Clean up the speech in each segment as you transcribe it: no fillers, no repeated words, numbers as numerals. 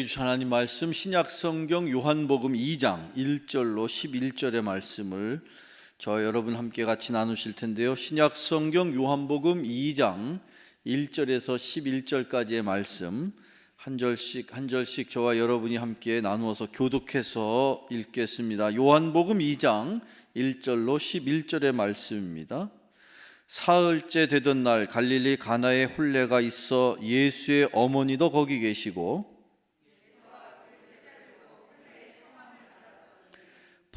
주신 하나님 말씀 신약성경 요한복음 2장 1절로 11절의 말씀을 저와 여러분 함께 같이 나누실 텐데요. 신약성경 요한복음 2장 1절에서 11절까지의 말씀 한 절씩 저와 여러분이 함께 나누어서 교독해서 읽겠습니다. 요한복음 2장 1절로 11절의 말씀입니다. 사흘째 되던 날 갈릴리 가나에 혼례가 있어 예수의 어머니도 거기 계시고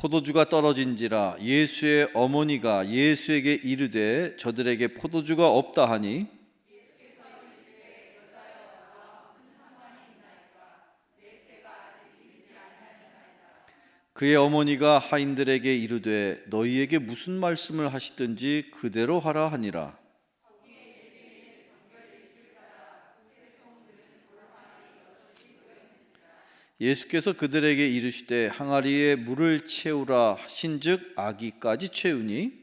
포도주가 떨어진지라 예수의 어머니가 예수에게 이르되 저들에게 포도주가 없다 하니 그의 어머니가 하인들에게 이르되 너희에게 무슨 말씀을 하시든지 그대로 하라 하니라. 예수께서 그들에게 이르시되 항아리에 물을 채우라 하신즉 아기까지 채우니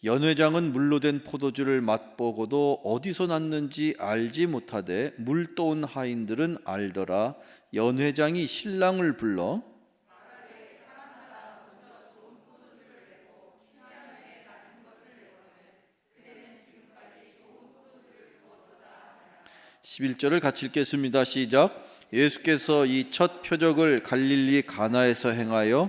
연회장은 물로 된 포도주를 맛보고도 어디서 났는지 알지 못하되 물 떠온 하인들은 알더라. 연회장이 신랑을 불러 11절을 같이 읽겠습니다. 시작. 예수께서 이 첫 표적을 갈릴리 가나에서 행하여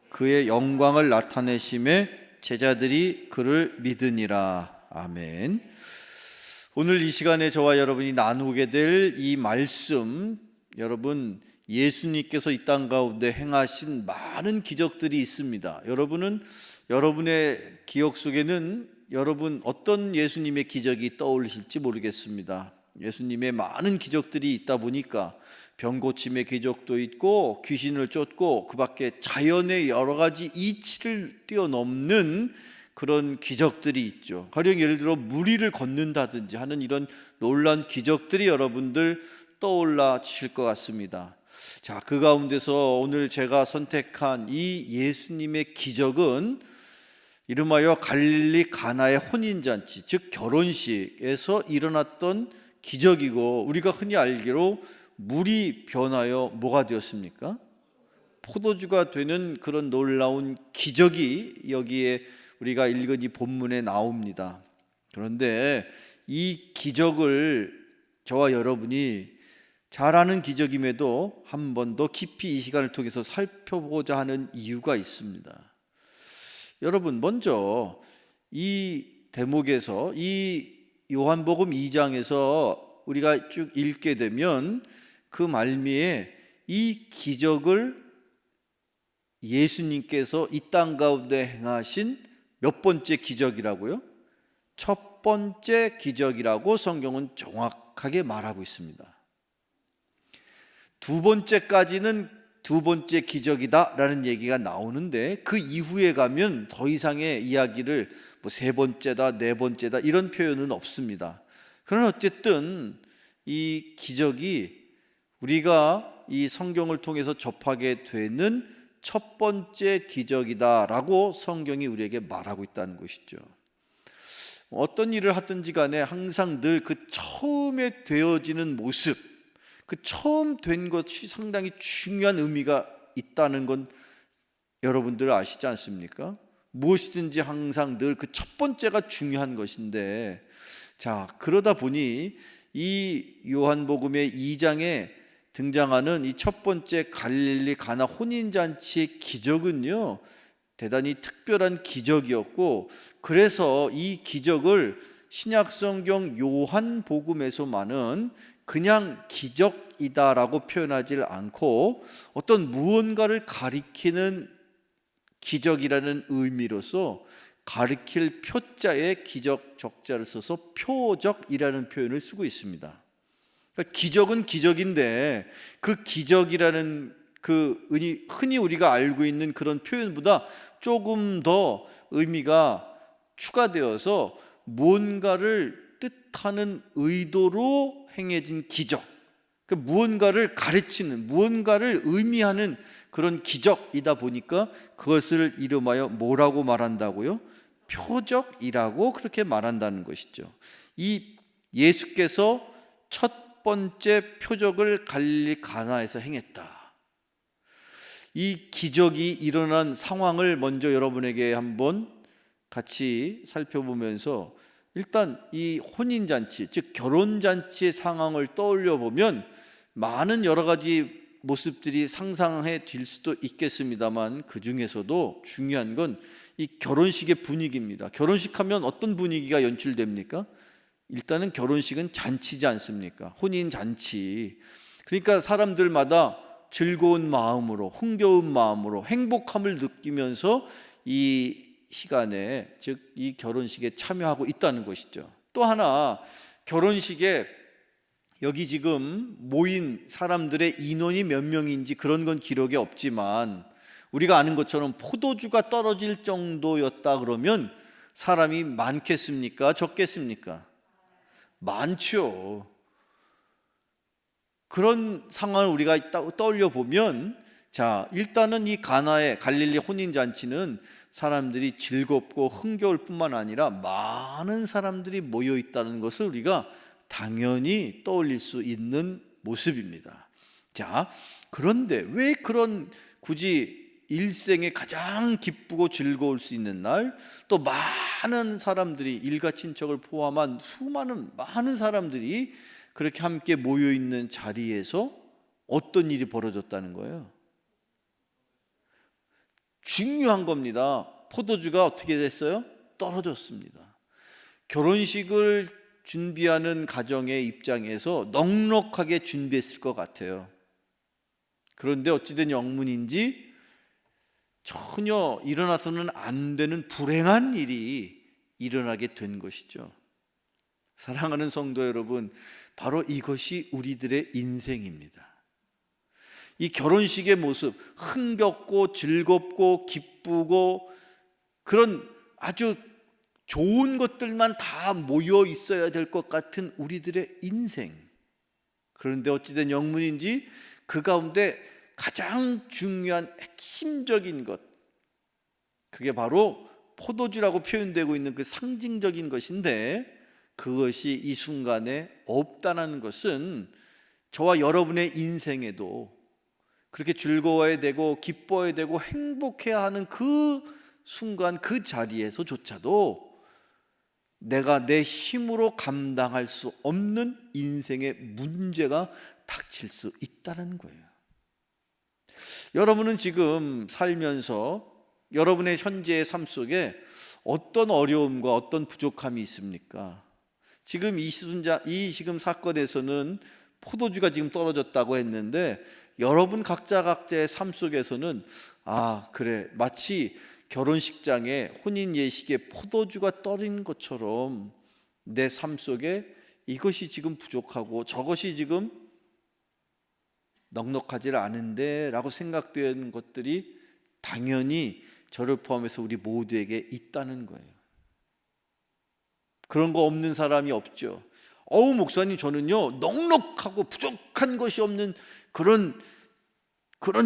그의 영광을 나타내심에 제자들이 그를 믿으니라. 아멘. 오늘 이 시간에 저와 여러분이 나누게 될 이 말씀, 여러분 예수님께서 이 땅 가운데 행하신 많은 기적들이 있습니다. 여러분은 여러분의 기억 속에는 여러분 어떤 예수님의 기적이 떠오르실지 모르겠습니다. 예수님의 많은 기적들이 있다 보니까 병 고침의 기적도 있고 귀신을 쫓고 그 밖에 자연의 여러 가지 이치를 뛰어넘는 그런 기적들이 있죠. 가령 예를 들어 무리를 걷는다든지 하는 이런 놀라운 기적들이 여러분들 떠올라질 것 같습니다. 자, 그 가운데서 오늘 제가 선택한 이 예수님의 기적은 이름하여 갈릴리 가나의 혼인잔치, 즉 결혼식에서 일어났던 기적이고, 우리가 흔히 알기로 물이 변하여 뭐가 되었습니까? 포도주가 되는 그런 놀라운 기적이 여기에 우리가 읽은 이 본문에 나옵니다. 그런데 이 기적을 저와 여러분이 잘 아는 기적임에도 한 번 더 깊이 이 시간을 통해서 살펴보고자 하는 이유가 있습니다. 여러분, 먼저 이 대목에서, 이 요한복음 2장에서 우리가 쭉 읽게 되면 그 말미에 이 기적을 예수님께서 이 땅 가운데 행하신 몇 번째 기적이라고요? 첫 번째 기적이라고 성경은 정확하게 말하고 있습니다. 두 번째까지는 두 번째 기적이다라는 얘기가 나오는데 그 이후에 가면 더 이상의 이야기를 세 번째다, 네 번째다 이런 표현은 없습니다. 그러나 어쨌든 이 기적이 우리가 이 성경을 통해서 접하게 되는 첫 번째 기적이다라고 성경이 우리에게 말하고 있다는 것이죠. 어떤 일을 하든지 간에 항상 늘 그 처음에 되어지는 모습, 그 처음 된 것이 상당히 중요한 의미가 있다는 건 여러분들 아시지 않습니까? 무엇이든지 항상 늘 그 첫 번째가 중요한 것인데, 자, 그러다 보니 이 요한복음의 2장에 등장하는 이 첫 번째 갈릴리 가나 혼인잔치의 기적은요, 대단히 특별한 기적이었고, 그래서 이 기적을 신약성경 요한복음에서만은 그냥 기적이다라고 표현하지 않고 어떤 무언가를 가리키는 기적이라는 의미로서 가리킬 표자에 기적 적자를 써서 표적이라는 표현을 쓰고 있습니다. 그러니까 기적은 기적인데 그 기적이라는 그 흔히 우리가 알고 있는 그런 표현보다 조금 더 의미가 추가되어서 뭔가를 뜻하는 의도로 행해진 기적, 그러니까 무언가를 가르치는, 무언가를 의미하는 그런 기적이다 보니까 그것을 이름하여 뭐라고 말한다고요? 표적이라고 그렇게 말한다는 것이죠. 이 예수께서 첫 번째 표적을 갈릴리 가나에서 행했다. 이 기적이 일어난 상황을 먼저 여러분에게 한번 같이 살펴보면서, 일단 이 혼인잔치, 즉 결혼잔치의 상황을 떠올려 보면 많은 여러 가지 모습들이 상상해 질 수도 있겠습니다만, 그 중에서도 중요한 건 이 결혼식의 분위기입니다. 결혼식 하면 어떤 분위기가 연출됩니까? 일단은 결혼식은 잔치지 않습니까? 혼인 잔치. 그러니까 사람들마다 즐거운 마음으로, 흥겨운 마음으로 행복함을 느끼면서 이 시간에, 즉 이 결혼식에 참여하고 있다는 것이죠. 또 하나, 결혼식에 여기 지금 모인 사람들의 인원이 몇 명인지 그런 건 기록에 없지만, 우리가 아는 것처럼 포도주가 떨어질 정도였다 그러면 사람이 많겠습니까? 적겠습니까? 많죠. 그런 상황을 우리가 떠올려 보면, 자, 일단은 이 가나의 갈릴리 혼인잔치는 사람들이 즐겁고 흥겨울 뿐만 아니라 많은 사람들이 모여 있다는 것을 우리가 당연히 떠올릴 수 있는 모습입니다. 자, 그런데 왜 그런 굳이 일생에 가장 기쁘고 즐거울 수 있는 날, 또 많은 사람들이, 일가 친척을 포함한 많은 사람들이 그렇게 함께 모여 있는 자리에서 어떤 일이 벌어졌다는 거예요? 중요한 겁니다. 포도주가 어떻게 됐어요? 떨어졌습니다. 결혼식을 준비하는 가정의 입장에서 넉넉하게 준비했을 것 같아요. 그런데 어찌된 영문인지 전혀 일어나서는 안 되는 불행한 일이 일어나게 된 것이죠. 사랑하는 성도 여러분, 바로 이것이 우리들의 인생입니다. 이 결혼식의 모습, 흥겹고 즐겁고 기쁘고 그런 아주 좋은 것들만 다 모여 있어야 될 것 같은 우리들의 인생. 그런데 어찌된 영문인지 그 가운데 가장 중요한 핵심적인 것, 그게 바로 포도주라고 표현되고 있는 그 상징적인 것인데, 그것이 이 순간에 없다는 것은 저와 여러분의 인생에도 그렇게 즐거워야 되고 기뻐야 되고 행복해야 하는 그 순간, 그 자리에서조차도 내가 내 힘으로 감당할 수 없는 인생의 문제가 닥칠 수 있다는 거예요. 여러분은 지금 살면서 여러분의 현재의 삶 속에 어떤 어려움과 어떤 부족함이 있습니까? 지금 이 지금 사건에서는 포도주가 지금 떨어졌다고 했는데, 여러분 각자의 삶 속에서는 그래, 마치 결혼식장에 혼인 예식에 포도주가 떨어진 것처럼 내 삶 속에 이것이 지금 부족하고 저것이 지금 넉넉하지 않은데 라고 생각되는 것들이 당연히 저를 포함해서 우리 모두에게 있다는 거예요. 그런 거 없는 사람이 없죠. 목사님, 저는요 넉넉하고 부족한 것이 없는 그런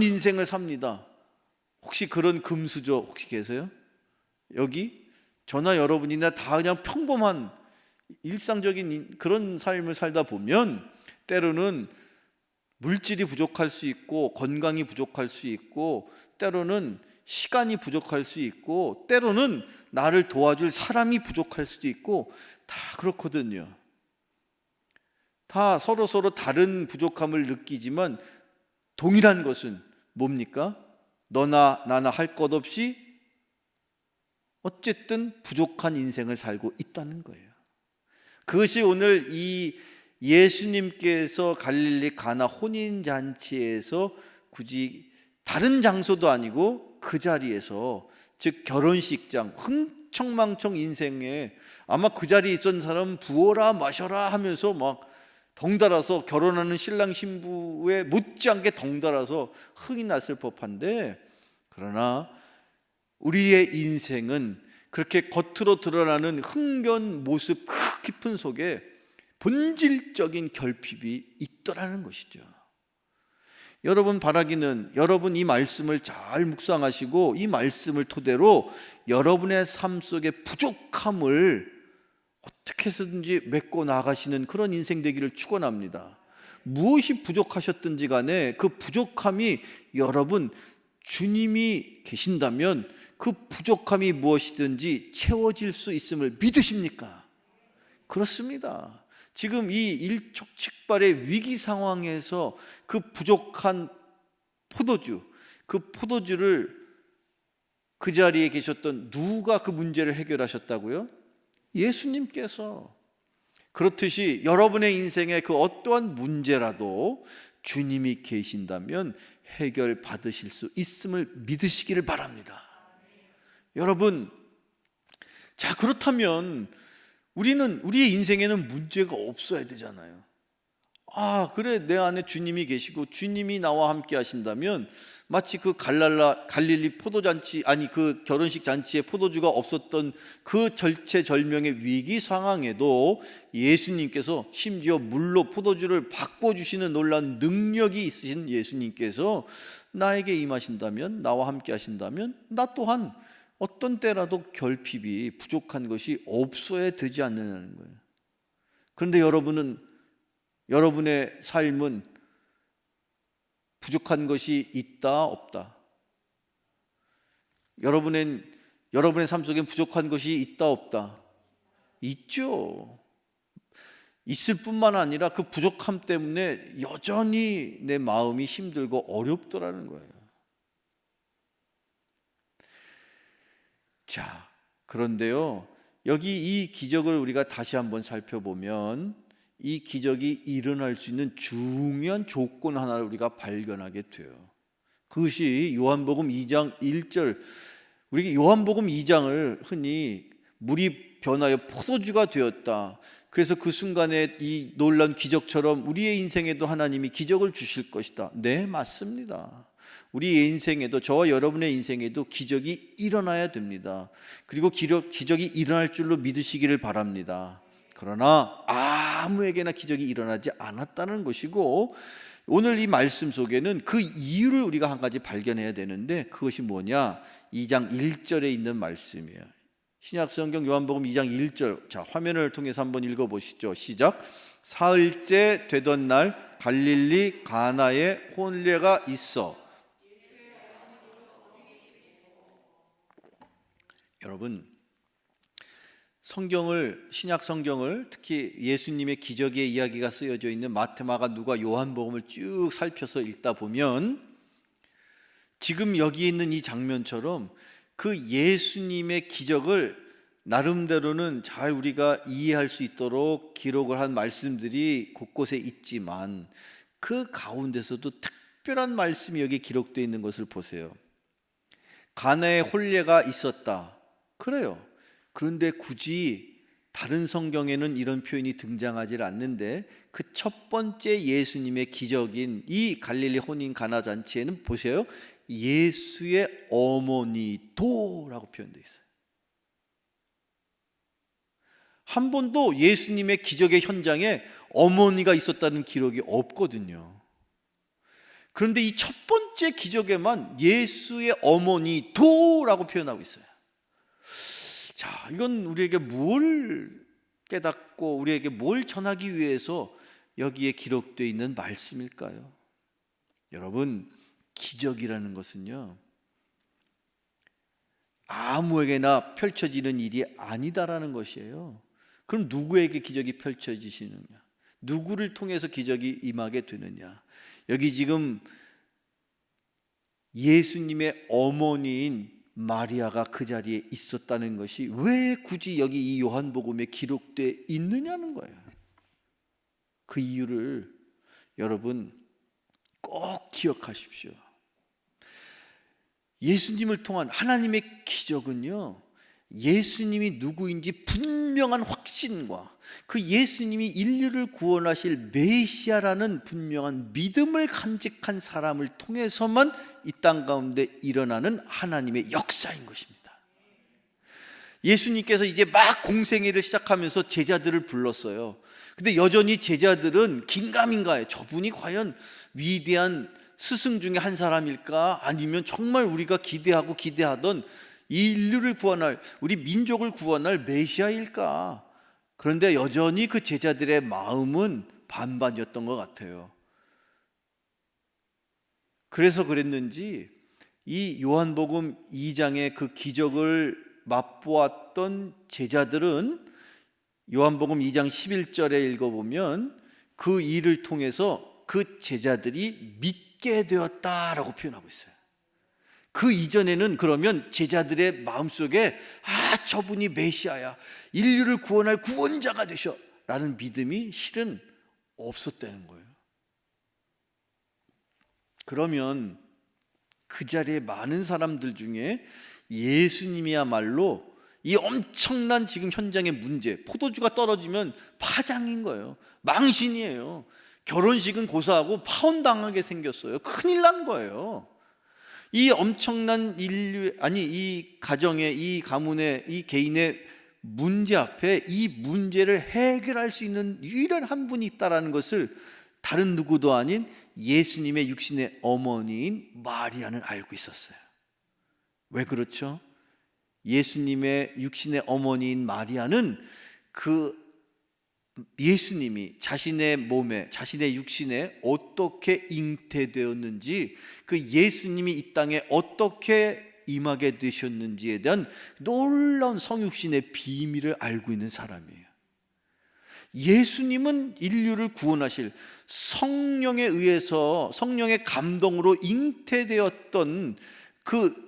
인생을 삽니다. 혹시 그런 금수저 혹시 계세요? 여기 저나 여러분이나 다 그냥 평범한 일상적인 그런 삶을 살다 보면 때로는 물질이 부족할 수 있고 건강이 부족할 수 있고 때로는 시간이 부족할 수 있고 때로는 나를 도와줄 사람이 부족할 수도 있고 다 그렇거든요. 다 서로 다른 부족함을 느끼지만 동일한 것은 뭡니까? 너나 나나 할 것 없이 어쨌든 부족한 인생을 살고 있다는 거예요. 그것이 오늘 이 예수님께서 갈릴리 가나 혼인잔치에서 굳이 다른 장소도 아니고 그 자리에서, 즉 결혼식장, 흥청망청 인생에 아마 그 자리에 있던 사람은 부어라 마셔라 하면서 막 덩달아서 결혼하는 신랑 신부에 못지않게 덩달아서 흥이 났을 법한데, 그러나 우리의 인생은 그렇게 겉으로 드러나는 흥겨운 모습 그 깊은 속에 본질적인 결핍이 있더라는 것이죠. 여러분 바라기는 여러분 이 말씀을 잘 묵상하시고 이 말씀을 토대로 여러분의 삶 속의 부족함을 어떻게 해서든지 메꿔 나가시는 그런 인생 되기를 축원합니다. 무엇이 부족하셨든지 간에 그 부족함이 여러분 주님이 계신다면 그 부족함이 무엇이든지 채워질 수 있음을 믿으십니까? 그렇습니다. 지금 이 일촉즉발의 위기 상황에서 그 부족한 포도주, 그 포도주를 그 자리에 계셨던 누가 그 문제를 해결하셨다고요? 예수님께서. 그렇듯이 여러분의 인생에 그 어떠한 문제라도 주님이 계신다면 해결 받으실 수 있음을 믿으시기를 바랍니다. 여러분, 자, 그렇다면 우리의 인생에는 문제가 없어야 되잖아요. 아, 그래, 내 안에 주님이 계시고 주님이 나와 함께 하신다면 마치 그 갈릴리 포도잔치, 아니 그 결혼식 잔치에 포도주가 없었던 그 절체절명의 위기 상황에도 예수님께서 심지어 물로 포도주를 바꿔주시는 놀라운 능력이 있으신 예수님께서 나에게 임하신다면, 나와 함께 하신다면 나 또한 어떤 때라도 결핍이 부족한 것이 없어야 되지 않느냐는 거예요. 그런데 여러분의 삶은 부족한 것이 있다 없다? 여러분의 삶 속엔 부족한 것이 있다 없다? 있죠. 있을 뿐만 아니라 그 부족함 때문에 여전히 내 마음이 힘들고 어렵더라는 거예요. 자, 그런데요, 여기 이 기적을 우리가 다시 한번 살펴보면 이 기적이 일어날 수 있는 중요한 조건 하나를 우리가 발견하게 돼요. 그것이 요한복음 2장 1절. 우리 요한복음 2장을 흔히 물이 변하여 포도주가 되었다. 그래서 그 순간에 이 놀라운 기적처럼 우리의 인생에도 하나님이 기적을 주실 것이다. 네, 맞습니다. 우리의 인생에도, 저와 여러분의 인생에도 기적이 일어나야 됩니다. 그리고 기적이 일어날 줄로 믿으시기를 바랍니다. 그러나 아무에게나 기적이 일어나지 않았다는 것이고, 오늘 이 말씀 속에는 그 이유를 우리가 한 가지 발견해야 되는데, 그것이 뭐냐? 2장 1절에 있는 말씀이에요. 신약성경 요한복음 2장 1절, 자, 화면을 통해서 한번 읽어보시죠. 시작. 사흘째 되던 날 갈릴리 가나에 혼례가 있어. 여러분, 신약 성경을, 특히 예수님의 기적의 이야기가 쓰여져 있는 마태, 마가, 누가, 요한복음을 쭉 살펴서 읽다 보면 지금 여기 있는 이 장면처럼 그 예수님의 기적을 나름대로는 잘 우리가 이해할 수 있도록 기록을 한 말씀들이 곳곳에 있지만 그 가운데서도 특별한 말씀이 여기 기록되어 있는 것을 보세요. 가나에 혼례가 있었다. 그래요. 그런데 굳이 다른 성경에는 이런 표현이 등장하지 않는데 그 첫 번째 예수님의 기적인 이 갈릴리 혼인 가나 잔치에는 보세요. 예수의 어머니도라고 표현되어 있어요. 한 번도 예수님의 기적의 현장에 어머니가 있었다는 기록이 없거든요. 그런데 이 첫 번째 기적에만 예수의 어머니도라고 표현하고 있어요. 자, 이건 우리에게 뭘 깨닫고 우리에게 뭘 전하기 위해서 여기에 기록되어 있는 말씀일까요? 여러분, 기적이라는 것은요, 아무에게나 펼쳐지는 일이 아니다라는 것이에요. 그럼 누구에게 기적이 펼쳐지시느냐? 누구를 통해서 기적이 임하게 되느냐? 여기 지금 예수님의 어머니인 마리아가 그 자리에 있었다는 것이 왜 굳이 여기 이 요한복음에 기록되어 있느냐는 거예요. 그 이유를 여러분 꼭 기억하십시오. 예수님을 통한 하나님의 기적은요, 예수님이 누구인지 분명한 확신과 그 예수님이 인류를 구원하실 메시아라는 분명한 믿음을 간직한 사람을 통해서만 이 땅 가운데 일어나는 하나님의 역사인 것입니다. 예수님께서 이제 막 공생애를 시작하면서 제자들을 불렀어요. 근데 여전히 제자들은 긴가민가해요. 저분이 과연 위대한 스승 중에 한 사람일까? 아니면 정말 우리가 기대하던 이 인류를 구원할, 우리 민족을 구원할 메시아일까? 그런데 여전히 그 제자들의 마음은 반반이었던 것 같아요. 그래서 그랬는지 이 요한복음 2장의 그 기적을 맛보았던 제자들은 요한복음 2장 11절에 읽어보면 그 일을 통해서 그 제자들이 믿게 되었다라고 표현하고 있어요. 그 이전에는 그러면 제자들의 마음속에 저분이 메시아야, 인류를 구원할 구원자가 되셔 라는 믿음이 실은 없었다는 거예요. 그러면 그 자리에 많은 사람들 중에 예수님이야말로 이 엄청난 지금 현장의 문제, 포도주가 떨어지면 파장인 거예요. 망신이에요. 결혼식은 고사하고 파혼당하게 생겼어요. 큰일 난 거예요. 이 엄청난 이 가정의, 이 가문의, 이 개인의 문제 앞에 이 문제를 해결할 수 있는 유일한 한 분이 있다는 것을 다른 누구도 아닌 예수님의 육신의 어머니인 마리아는 알고 있었어요. 왜 그렇죠? 예수님의 육신의 어머니인 마리아는 그 예수님이 자신의 몸에, 자신의 육신에 어떻게 잉태되었는지, 그 예수님이 이 땅에 어떻게 임하게 되셨는지에 대한 놀라운 성육신의 비밀을 알고 있는 사람이에요. 예수님은 인류를 구원하실 성령에 의해서, 성령의 감동으로 잉태되었던 그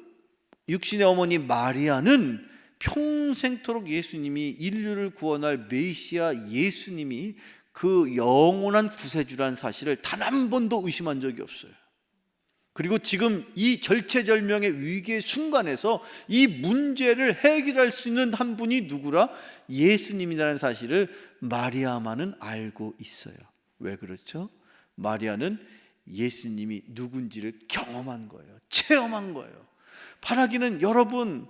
육신의 어머니 마리아는 평생토록 예수님이 인류를 구원할 메시아 예수님이 그 영원한 구세주라는 사실을 단 한 번도 의심한 적이 없어요. 그리고 지금 이 절체절명의 위기의 순간에서 이 문제를 해결할 수 있는 한 분이 누구라? 예수님이라는 사실을 마리아만은 알고 있어요. 왜 그렇죠? 마리아는 예수님이 누군지를 경험한 거예요. 체험한 거예요. 바라기는, 여러분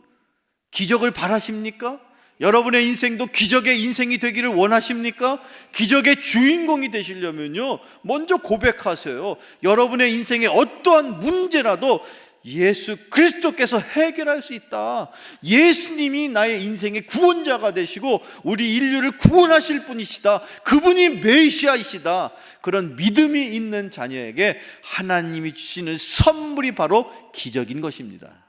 기적을 바라십니까? 여러분의 인생도 기적의 인생이 되기를 원하십니까? 기적의 주인공이 되시려면요, 먼저 고백하세요. 여러분의 인생에 어떠한 문제라도 예수 그리스도께서 해결할 수 있다. 예수님이 나의 인생의 구원자가 되시고 우리 인류를 구원하실 분이시다. 그분이 메시아이시다. 그런 믿음이 있는 자녀에게 하나님이 주시는 선물이 바로 기적인 것입니다.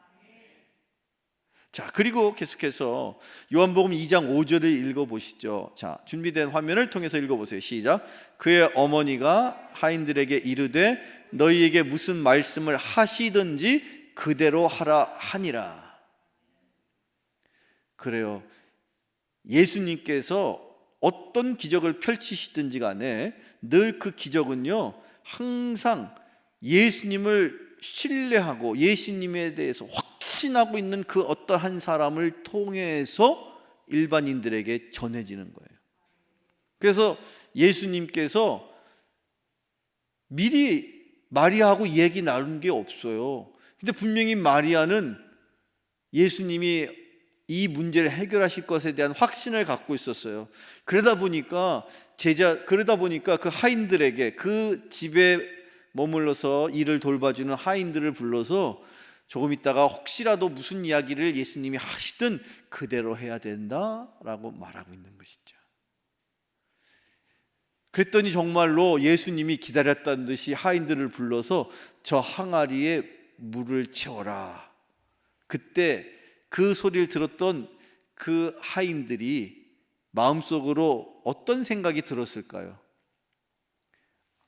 자, 그리고 계속해서 요한복음 2장 5절을 읽어보시죠. 자, 준비된 화면을 통해서 읽어보세요. 시작. 그의 어머니가 하인들에게 이르되 너희에게 무슨 말씀을 하시든지 그대로 하라 하니라. 그래요. 예수님께서 어떤 기적을 펼치시든지 간에 늘 그 기적은요, 항상 예수님을 신뢰하고 예수님에 대해서 확신하고 있는 그 어떠한 사람을 통해서 일반인들에게 전해지는 거예요. 그래서 예수님께서 미리 마리아하고 얘기 나눈 게 없어요. 근데 분명히 마리아는 예수님이 이 문제를 해결하실 것에 대한 확신을 갖고 있었어요. 그러다 보니까 그 하인들에게, 그 집에 머물러서 일을 돌봐주는 하인들을 불러서 조금 있다가 혹시라도 무슨 이야기를 예수님이 하시든 그대로 해야 된다라고 말하고 있는 것이죠. 그랬더니 정말로 예수님이 기다렸다는 듯이 하인들을 불러서 저 항아리에 물을 채워라. 그때 그 소리를 들었던 그 하인들이 마음속으로 어떤 생각이 들었을까요?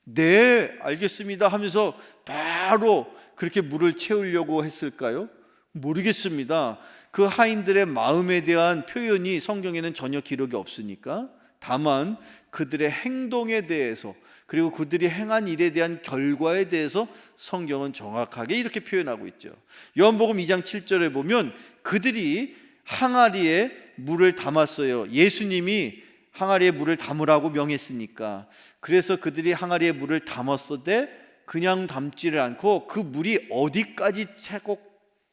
네, 알겠습니다 하면서 바로 그렇게 물을 채우려고 했을까요? 모르겠습니다. 그 하인들의 마음에 대한 표현이 성경에는 전혀 기록이 없으니까, 다만 그들의 행동에 대해서, 그리고 그들이 행한 일에 대한 결과에 대해서 성경은 정확하게 이렇게 표현하고 있죠. 요한복음 2장 7절에 보면 그들이 항아리에 물을 담았어요. 예수님이 항아리에 물을 담으라고 명했으니까. 그래서 그들이 항아리에 물을 담았을 그냥 담지를 않고 그 물이 어디까지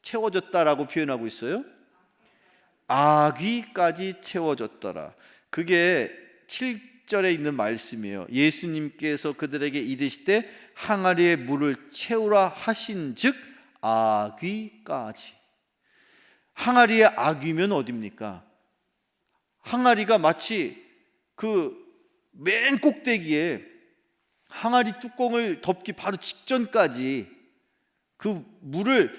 채워졌다라고 표현하고 있어요? 아귀까지 채워졌더라. 그게 7절에 있는 말씀이에요. 예수님께서 그들에게 이르시되 항아리에 물을 채우라 하신즉 아귀까지. 항아리에 아귀면 어디입니까? 항아리가 마치 그 맨 꼭대기에 항아리 뚜껑을 덮기 바로 직전까지 그 물을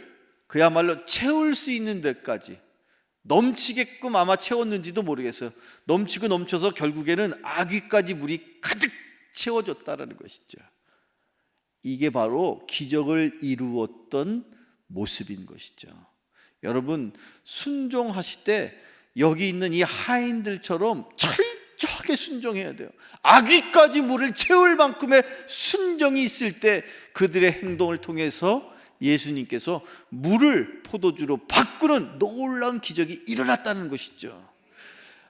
그야말로 채울 수 있는 데까지 넘치게끔 아마 채웠는지도 모르겠어요. 넘치고 넘쳐서 결국에는 아귀까지 물이 가득 채워졌다라는 것이죠. 이게 바로 기적을 이루었던 모습인 것이죠. 여러분, 순종하실 때 여기 있는 이 하인들처럼 철저하게 순종해야 돼요. 아귀까지 물을 채울 만큼의 순종이 있을 때 그들의 행동을 통해서 예수님께서 물을 포도주로 바꾸는 놀라운 기적이 일어났다는 것이죠.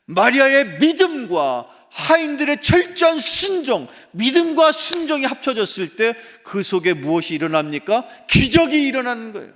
마리아의 믿음과 하인들의 철저한 순종, 믿음과 순종이 합쳐졌을 때 그 속에 무엇이 일어납니까? 기적이 일어나는 거예요.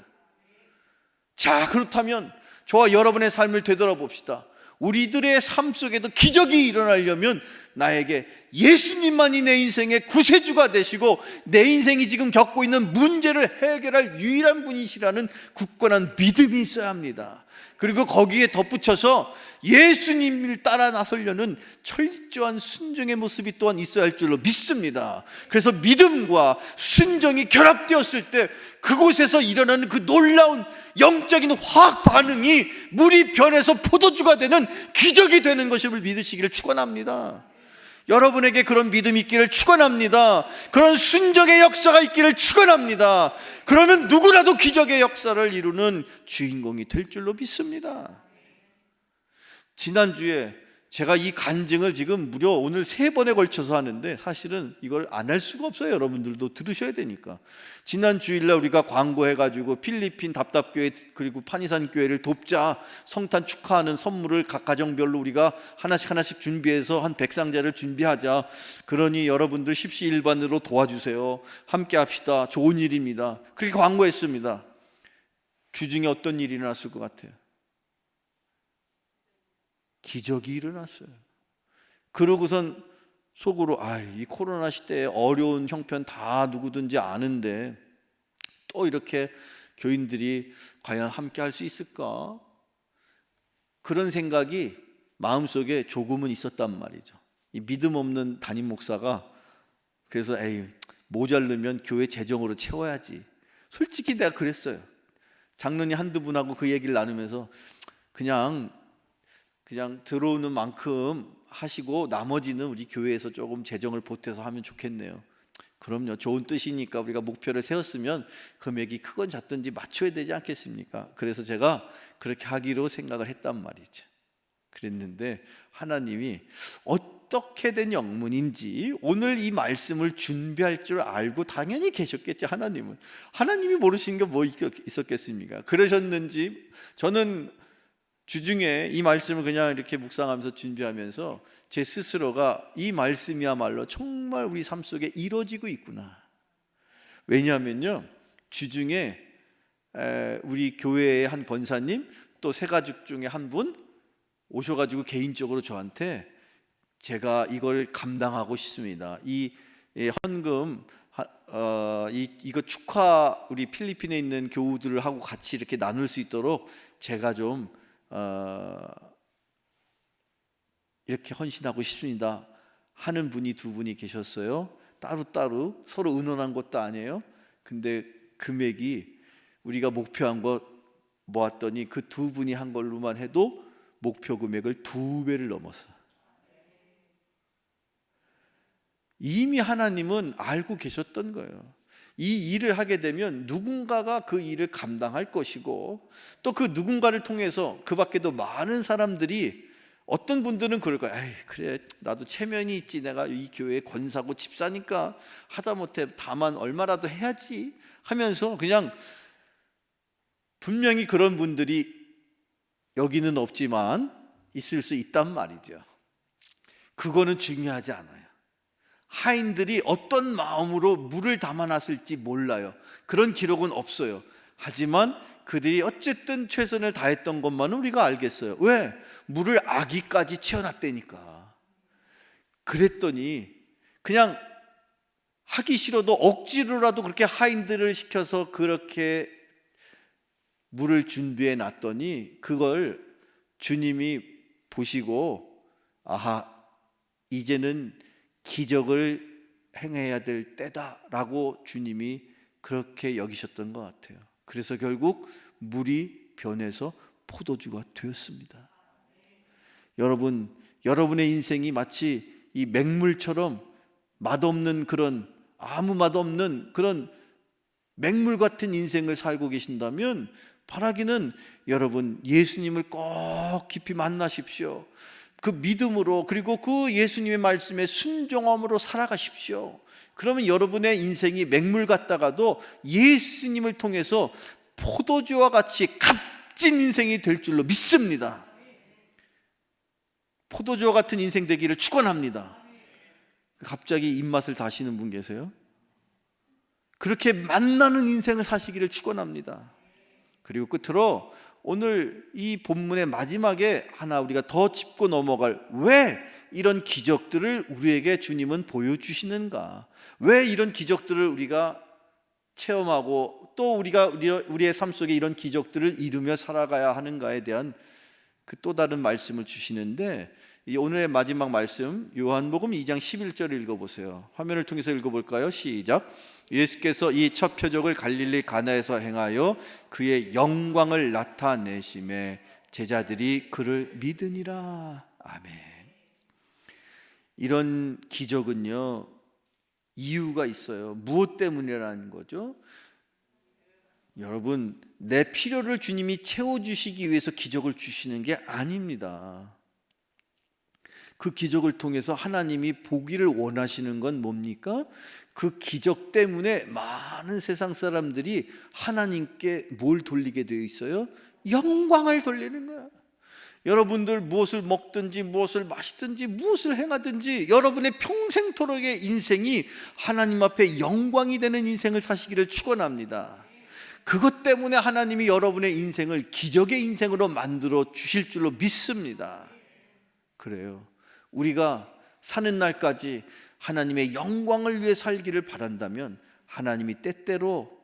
자, 그렇다면 저와 여러분의 삶을 되돌아봅시다. 우리들의 삶 속에도 기적이 일어나려면 나에게 예수님만이 내 인생의 구세주가 되시고 내 인생이 지금 겪고 있는 문제를 해결할 유일한 분이시라는 굳건한 믿음이 있어야 합니다. 그리고 거기에 덧붙여서 예수님을 따라 나서려는 철저한 순종의 모습이 또한 있어야 할 줄로 믿습니다. 그래서 믿음과 순종이 결합되었을 때 그곳에서 일어나는 그 놀라운 영적인 화학 반응이 물이 변해서 포도주가 되는 기적이 되는 것을 믿으시기를 축원합니다. 여러분에게 그런 믿음이 있기를 축원합니다. 그런 순종의 역사가 있기를 축원합니다. 그러면 누구라도 기적의 역사를 이루는 주인공이 될 줄로 믿습니다. 지난주에 제가 이 간증을 지금 무려 오늘 3번에 걸쳐서 하는데 사실은 이걸 안 할 수가 없어요. 여러분들도 들으셔야 되니까. 지난 주일날 우리가 광고해가지고 필리핀 답답교회 그리고 판이산 교회를 돕자, 성탄 축하하는 선물을 각 가정별로 우리가 하나씩 준비해서 한 100상자를 준비하자. 그러니 여러분들 십시일반으로 도와주세요. 함께 합시다. 좋은 일입니다. 그렇게 광고했습니다. 주중에 어떤 일이 일어났을 것 같아요? 기적이 일어났어요. 그러고선 속으로 이 코로나 시대에 어려운 형편 다 누구든지 아는데 또 이렇게 교인들이 과연 함께 할 수 있을까? 그런 생각이 마음속에 조금은 있었단 말이죠. 이 믿음 없는 담임 목사가 그래서 모자르면 교회 재정으로 채워야지. 솔직히 내가 그랬어요. 장로님 한두 분하고 그 얘기를 나누면서 그냥 들어오는 만큼 하시고 나머지는 우리 교회에서 조금 재정을 보태서 하면 좋겠네요. 그럼요, 좋은 뜻이니까 우리가 목표를 세웠으면 금액이 크건 작든지 맞춰야 되지 않겠습니까? 그래서 제가 그렇게 하기로 생각을 했단 말이죠. 그랬는데 하나님이 어떻게 된 영문인지 오늘 이 말씀을 준비할 줄 알고 당연히 계셨겠죠. 하나님이 모르시는 게 뭐 있었겠습니까? 그러셨는지 저는 주중에 이 말씀을 그냥 이렇게 묵상하면서 준비하면서 제 스스로가 이 말씀이야말로 정말 우리 삶 속에 이루어지고 있구나. 왜냐하면요, 주중에 우리 교회의 한 권사님 또 세 가족 중에 한 분 오셔가지고 개인적으로 저한테 제가 이걸 감당하고 싶습니다. 이 헌금 이거 축하 우리 필리핀에 있는 교우들하고 같이 이렇게 나눌 수 있도록 제가 좀 이렇게 헌신하고 싶습니다 하는 분이 2분이 계셨어요. 따로따로 서로 의논한 것도 아니에요. 근데 금액이 우리가 목표한 거 모았더니 그 2분이 한 걸로만 해도 목표 금액을 2배를 넘었어. 이미 하나님은 알고 계셨던 거예요. 이 일을 하게 되면 누군가가 그 일을 감당할 것이고 또 그 누군가를 통해서 그 밖에도 많은 사람들이 어떤 분들은 그럴 거야. 그래 나도 체면이 있지. 내가 이 교회의 권사고 집사니까 하다못해 다만 얼마라도 해야지 하면서 그냥 분명히 그런 분들이 여기는 없지만 있을 수 있단 말이죠. 그거는 중요하지 않아요. 하인들이 어떤 마음으로 물을 담아놨을지 몰라요. 그런 기록은 없어요. 하지만 그들이 어쨌든 최선을 다했던 것만은 우리가 알겠어요. 왜? 물을 아기까지 채워놨다니까. 그랬더니 그냥 하기 싫어도 억지로라도 그렇게 하인들을 시켜서 그렇게 물을 준비해 놨더니 그걸 주님이 보시고 아하, 이제는 기적을 행해야 될 때다라고 주님이 그렇게 여기셨던 것 같아요. 그래서 결국 물이 변해서 포도주가 되었습니다. 여러분, 여러분의 인생이 마치 이 맹물처럼 맛없는 그런, 아무 맛없는 그런 맹물 같은 인생을 살고 계신다면 바라기는 여러분 예수님을 꼭 깊이 만나십시오. 그 믿음으로, 그리고 그 예수님의 말씀에 순종함으로 살아가십시오. 그러면 여러분의 인생이 맹물 같다가도 예수님을 통해서 포도주와 같이 값진 인생이 될 줄로 믿습니다. 포도주와 같은 인생 되기를 축원합니다. 갑자기 입맛을 다시는 분 계세요? 그렇게 만나는 인생을 사시기를 축원합니다. 그리고 끝으로 오늘 이 본문의 마지막에 하나 우리가 더 짚고 넘어갈, 왜 이런 기적들을 우리에게 주님은 보여주시는가, 왜 이런 기적들을 우리가 체험하고 또 우리가 우리의 삶 속에 이런 기적들을 이루며 살아가야 하는가에 대한 그 또 다른 말씀을 주시는데, 오늘의 마지막 말씀 요한복음 2장 11절을 읽어보세요. 화면을 통해서 읽어볼까요? 시작. 예수께서 이 첫 표적을 갈릴리 가나에서 행하여 그의 영광을 나타내심에 제자들이 그를 믿으니라. 아멘. 이런 기적은요, 이유가 있어요. 무엇 때문이라는 거죠? 여러분, 내 필요를 주님이 채워주시기 위해서 기적을 주시는 게 아닙니다. 그 기적을 통해서 하나님이 보기를 원하시는 건 뭡니까? 그 기적 때문에 많은 세상 사람들이 하나님께 뭘 돌리게 되어 있어요? 영광을 돌리는 거야. 여러분들 무엇을 먹든지 무엇을 마시든지 무엇을 행하든지 여러분의 평생토록의 인생이 하나님 앞에 영광이 되는 인생을 사시기를 축원합니다. 그것 때문에 하나님이 여러분의 인생을 기적의 인생으로 만들어 주실 줄로 믿습니다. 그래요. 우리가 사는 날까지 하나님의 영광을 위해 살기를 바란다면 하나님이 때때로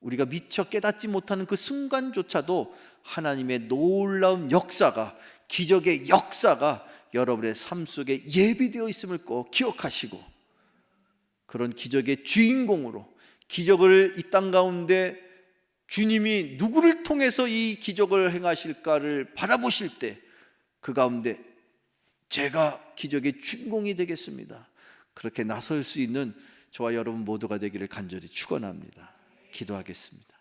우리가 미처 깨닫지 못하는 그 순간조차도 하나님의 놀라운 역사가, 기적의 역사가 여러분의 삶 속에 예비되어 있음을 꼭 기억하시고, 그런 기적의 주인공으로, 기적을 이 땅 가운데 주님이 누구를 통해서 이 기적을 행하실까를 바라보실 때 그 가운데 제가 기적의 주인공이 되겠습니다, 그렇게 나설 수 있는 저와 여러분 모두가 되기를 간절히 축원합니다. 기도하겠습니다.